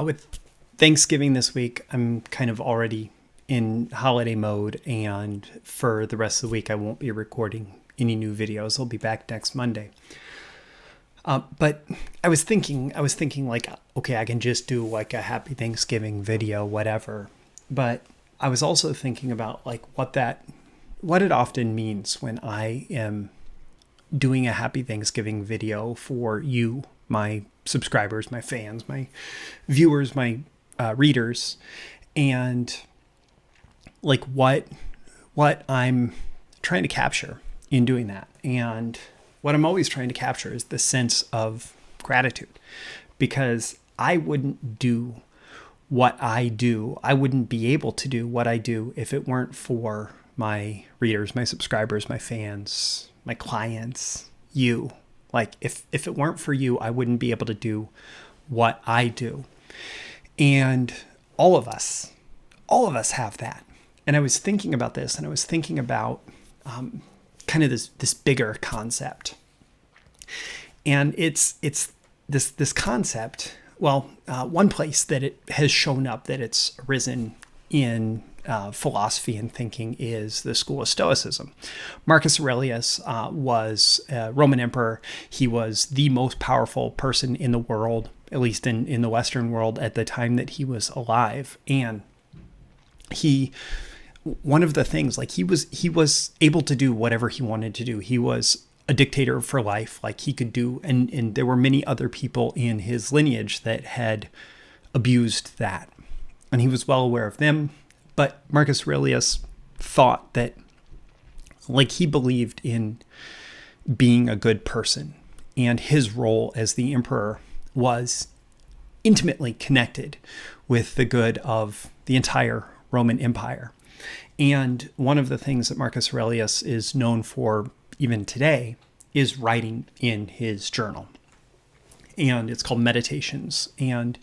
With Thanksgiving this week, I'm kind of already in holiday mode, and for the rest of the week, I won't be recording any new videos. I'll be back next Monday. But I was thinking like, okay, I can just do like a happy Thanksgiving video, whatever. But I was also thinking about like what it often means when I am doing a happy Thanksgiving video for you, my subscribers, my fans, my viewers, my readers, and like what I'm trying to capture in doing that. And what I'm always trying to capture is the sense of gratitude, because I wouldn't do what I do. I wouldn't be able to do what I do if it weren't for my readers, my subscribers, my fans, my clients, you. Like if it weren't for you, I wouldn't be able to do what I do. And all of us have that. And I was thinking about this, and I was thinking about kind of this bigger concept. And it's this concept. Well, one place that it has shown up, that it's arisen in philosophy and thinking, is the school of Stoicism. Marcus Aurelius was a Roman emperor. He was the most powerful person in the world, at least in the Western world, at the time that he was alive. And one of the things, like he was able to do whatever he wanted to do. He was a dictator for life, like he could do, and there were many other people in his lineage that had abused that, and he was well aware of them. But Marcus Aurelius thought that, like, he believed in being a good person, and his role as the emperor was intimately connected with the good of the entire Roman Empire. And one of the things that Marcus Aurelius is known for even today is writing in his journal. And it's called Meditations. And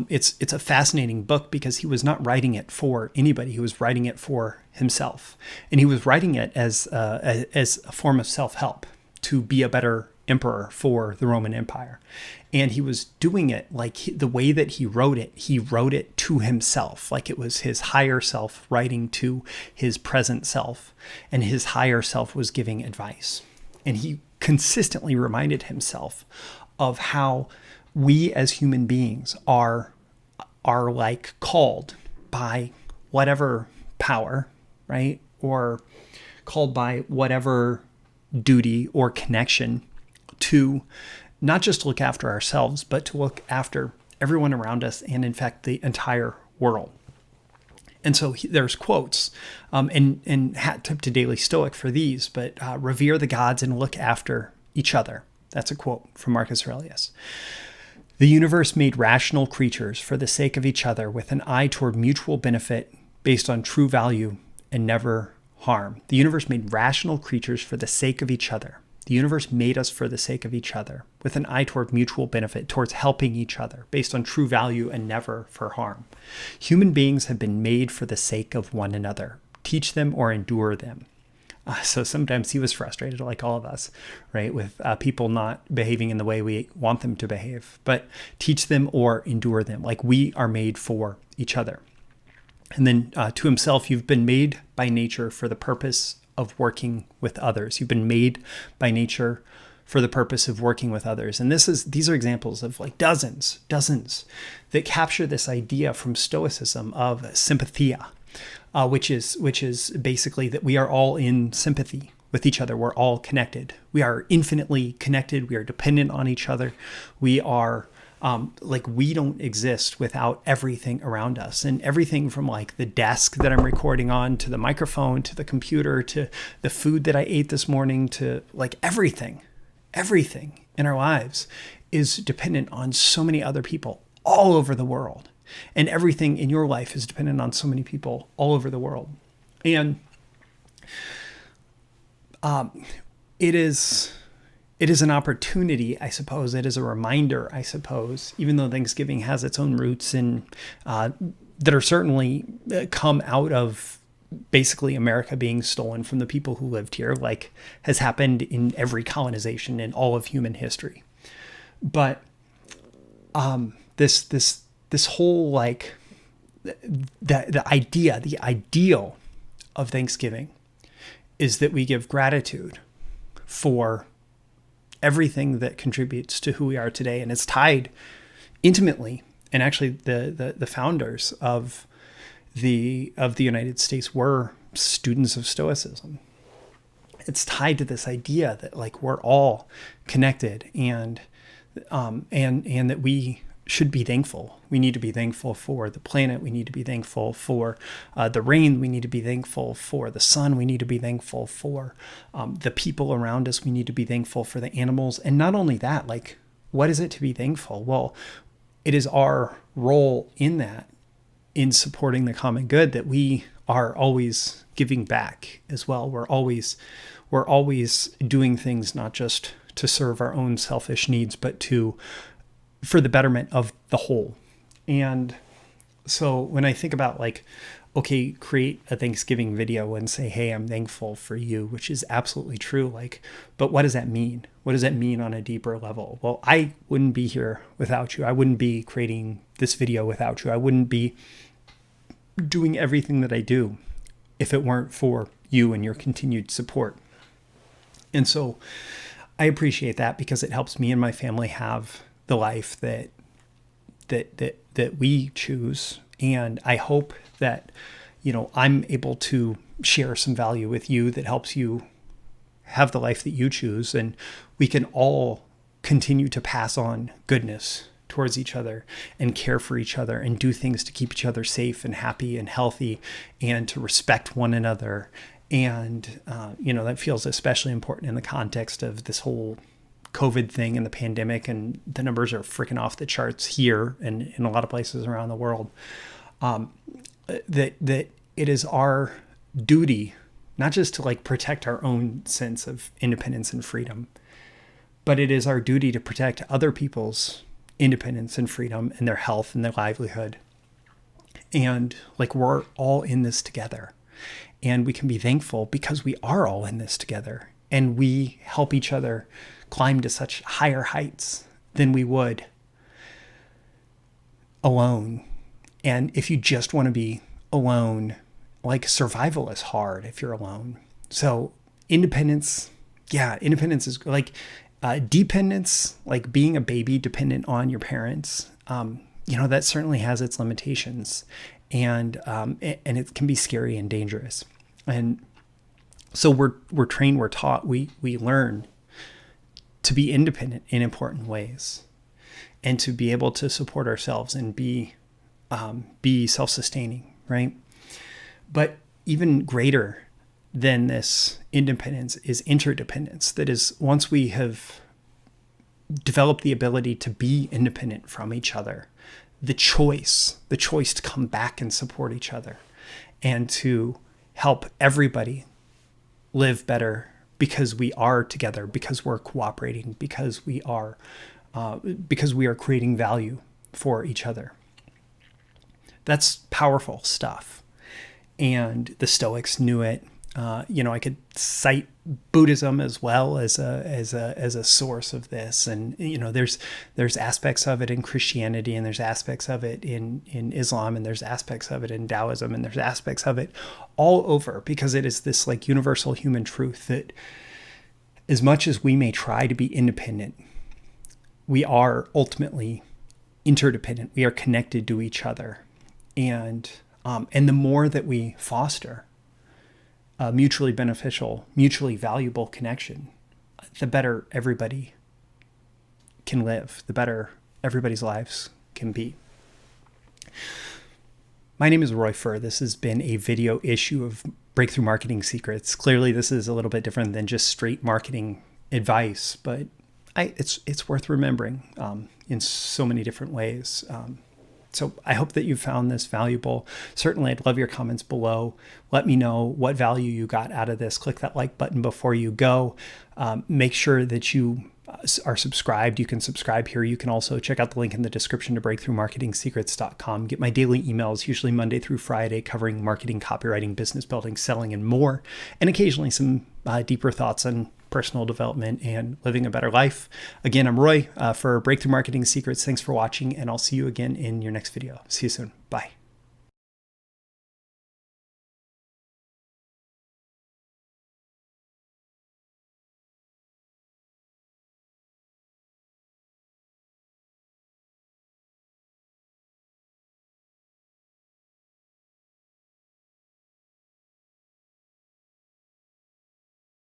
it's a fascinating book, because he was not writing it for anybody. He was writing it for himself. And he was writing it as a form of self-help to be a better emperor for the Roman Empire. And he was doing it like the way that he wrote it to himself, like it was his higher self writing to his present self, and his higher self was giving advice. And he consistently reminded himself of how we as human beings are like called by whatever power, right? Or called by whatever duty or connection to not just look after ourselves, but to look after everyone around us, and in fact, the entire world. And so there's quotes, and hat tip to Daily Stoic for these, but revere the gods and look after each other. That's a quote from Marcus Aurelius. The universe made rational creatures for the sake of each other, with an eye toward mutual benefit based on true value and never harm. The universe made rational creatures for the sake of each other. The universe made us for the sake of each other, with an eye toward mutual benefit, towards helping each other, based on true value and never for harm. Human beings have been made for the sake of one another. Teach them or endure them. So sometimes he was frustrated, like all of us, right, with people not behaving in the way we want them to behave. But teach them or endure them, like we are made for each other. And then to himself, you've been made by nature for the purpose of working with others. You've been made by nature for the purpose of working with others. And these are examples of like dozens that capture this idea from Stoicism of sympathia, which is basically that we are all in sympathy with each other. We're all connected. We are infinitely connected. We are dependent on each other. We are we don't exist without everything around us, and everything from like the desk that I'm recording on, to the microphone, to the computer, to the food that I ate this morning, to like everything in our lives is dependent on so many other people all over the world. And everything in your life is dependent on so many people all over the world. And it is an opportunity, I suppose. It is a reminder, I suppose, even though Thanksgiving has its own roots in that are certainly come out of basically America being stolen from the people who lived here, like has happened in every colonization in all of human history. But this whole like the ideal of Thanksgiving is that we give gratitude for everything that contributes to who we are today. And it's tied intimately, and actually the founders of the United States were students of Stoicism. It's tied to this idea that like we're all connected, and that we should be thankful. We need to be thankful for the planet. We need to be thankful for the rain. We need to be thankful for the sun. We need to be thankful for the people around us. We need to be thankful for the animals. And not only that, like, what is it to be thankful? Well, it is our role in that, in supporting the common good, that we are always giving back as well. We're always doing things not just to serve our own selfish needs, but for the betterment of the whole. And so when I think about like, okay, create a Thanksgiving video and say, hey, I'm thankful for you, which is absolutely true. Like, but what does that mean? What does that mean on a deeper level? Well, I wouldn't be here without you. I wouldn't be creating this video without you. I wouldn't be doing everything that I do if it weren't for you and your continued support. And so I appreciate that, because it helps me and my family have the life that we choose. And I hope that, I'm able to share some value with you that helps you have the life that you choose. And we can all continue to pass on goodness towards each other and care for each other and do things to keep each other safe and happy and healthy, and to respect one another. And, that feels especially important in the context of this whole COVID thing and the pandemic, and the numbers are freaking off the charts here and in a lot of places around the world. That it is our duty not just to like protect our own sense of independence and freedom, but it is our duty to protect other people's independence and freedom and their health and their livelihood. And like, we're all in this together, and we can be thankful because we are all in this together, and we help each other climb to such higher heights than we would alone. And if you just want to be alone, like, survival is hard if you're alone. So independence is like, dependence, like being a baby dependent on your parents, that certainly has its limitations, and it can be scary and dangerous. And so we're trained, we're taught, we learn to be independent in important ways, and to be able to support ourselves and be self-sustaining, right? But even greater than this independence is interdependence. That is, once we have developed the ability to be independent from each other, the choice to come back and support each other, and to help everybody live better, because we are together, because we're cooperating, because we are creating value for each other. That's powerful stuff. And the Stoics knew it. I could cite Buddhism as well as a source of this. And, there's aspects of it in Christianity, and there's aspects of it in Islam, and there's aspects of it in Taoism, and there's aspects of it all over, because it is this like universal human truth that as much as we may try to be independent, we are ultimately interdependent. We are connected to each other. And the more that we foster a mutually beneficial, mutually valuable connection, the better everybody can live, the better everybody's lives can be. My name is Roy Furr. This has been a video issue of Breakthrough Marketing Secrets. Clearly, this is a little bit different than just straight marketing advice, but it's worth remembering in so many different ways. So I hope that you found this valuable. Certainly, I'd love your comments below. Let me know what value you got out of this. Click that like button before you go. Make sure that you are subscribed. You can subscribe here. You can also check out the link in the description to breakthroughmarketingsecrets.com. Get my daily emails, usually Monday through Friday, covering marketing, copywriting, business building, selling, and more. And occasionally some deeper thoughts on personal development and living a better life. Again, I'm Roy for Breakthrough Marketing Secrets. Thanks for watching, and I'll see you again in your next video. See you soon. Bye.